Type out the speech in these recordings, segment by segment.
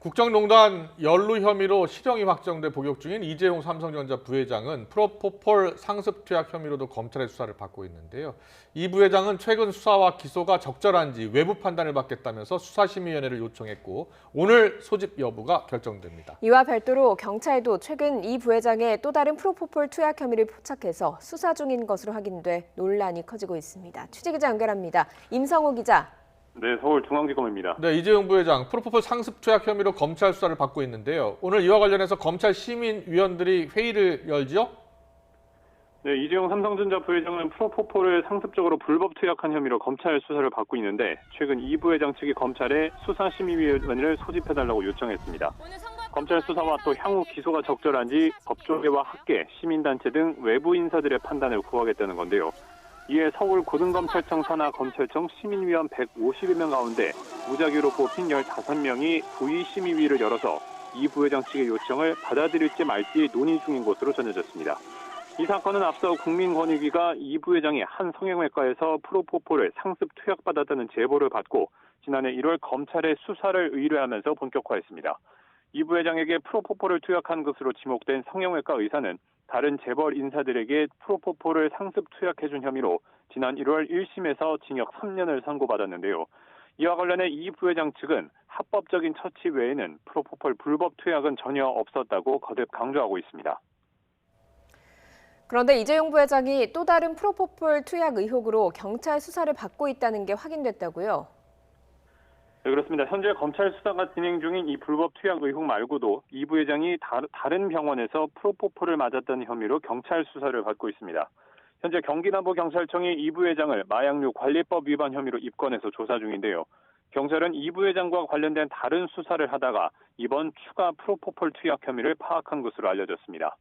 국정농단 연루 혐의로 실형이 확정돼 복역 중인 이재용 삼성전자 부회장은 프로포폴 상습 투약 혐의로도 검찰의 수사를 받고 있는데요. 이 부회장은 최근 수사와 기소가 적절한지 외부 판단을 받겠다면서 수사심의위원회를 요청했고 오늘 소집 여부가 결정됩니다. 이와 별도로 경찰도 최근 이 부회장의 또 다른 프로포폴 투약 혐의를 포착해서 수사 중인 것으로 확인돼 논란이 커지고 있습니다. 취재기자 연결합니다. 임성호 기자. 네, 서울중앙지검입니다. 네, 이재용 부회장 프로포폴 상습 투약 혐의로 검찰 수사를 받고 있는데요. 오늘 이와 관련해서 검찰 시민위원들이 회의를 열죠? 네, 이재용 삼성전자 부회장은 프로포폴을 상습적으로 불법 투약한 혐의로 검찰 수사를 받고 있는데 최근 이 부회장 측이 검찰에 수사심의위원회를 소집해달라고 요청했습니다. 검찰 수사와 또 향후 기소가 적절한지 법조계와 학계, 시민단체 등 외부 인사들의 판단을 구하겠다는 건데요. 이에 서울 고등검찰청 산하 검찰청 시민위원 150여 명 가운데 무작위로 뽑힌 15명이 부의심의위를 열어서 이 부회장 측의 요청을 받아들일지 말지 논의 중인 것으로 전해졌습니다. 이 사건은 앞서 국민권익위가 이 부회장이 한 성형외과에서 프로포폴을 상습 투약받았다는 제보를 받고 지난해 1월 검찰에 수사를 의뢰하면서 본격화했습니다. 이 부회장에게 프로포폴을 투약한 것으로 지목된 성형외과 의사는 다른 재벌 인사들에게 프로포폴을 상습 투약해준 혐의로 지난 1월 1심에서 징역 3년을 선고받았는데요. 이와 관련해 이 부회장 측은 합법적인 처치 외에는 프로포폴 불법 투약은 전혀 없었다고 거듭 강조하고 있습니다. 그런데 이재용 부회장이 또 다른 프로포폴 투약 의혹으로 경찰 수사를 받고 있다는 게 확인됐다고요? 네, 그렇습니다. 현재 검찰 수사가 진행 중인 이 불법 투약 의혹 말고도 이 부회장이 다른 병원에서 프로포폴을 맞았다는 혐의로 경찰 수사를 받고 있습니다. 현재 경기남부경찰청이 이 부회장을 마약류 관리법 위반 혐의로 입건해서 조사 중인데요. 경찰은 이 부회장과 관련된 다른 수사를 하다가 이번 추가 프로포폴 투약 혐의를 파악한 것으로 알려졌습니다.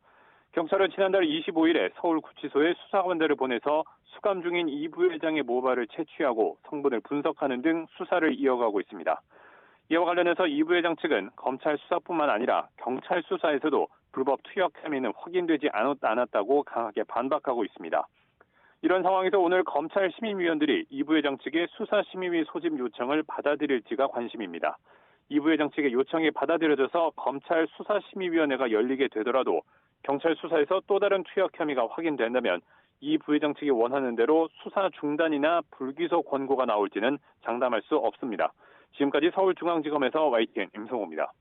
경찰은 지난달 25일에 서울구치소에 수사관들을 보내서 수감 중인 이 부회장의 모발을 채취하고 성분을 분석하는 등 수사를 이어가고 있습니다. 이와 관련해서 이 부회장 측은 검찰 수사뿐만 아니라 경찰 수사에서도 불법 투약 혐의는 확인되지 않았다고 강하게 반박하고 있습니다. 이런 상황에서 오늘 검찰 시민위원들이 이 부회장 측의 수사심의위 소집 요청을 받아들일지가 관심입니다. 이 부회장 측의 요청이 받아들여져서 검찰 수사심의위원회가 열리게 되더라도 경찰 수사에서 또 다른 투약 혐의가 확인된다면 이 부회장 측이 원하는 대로 수사 중단이나 불기소 권고가 나올지는 장담할 수 없습니다. 지금까지 서울중앙지검에서 YTN 임성호입니다.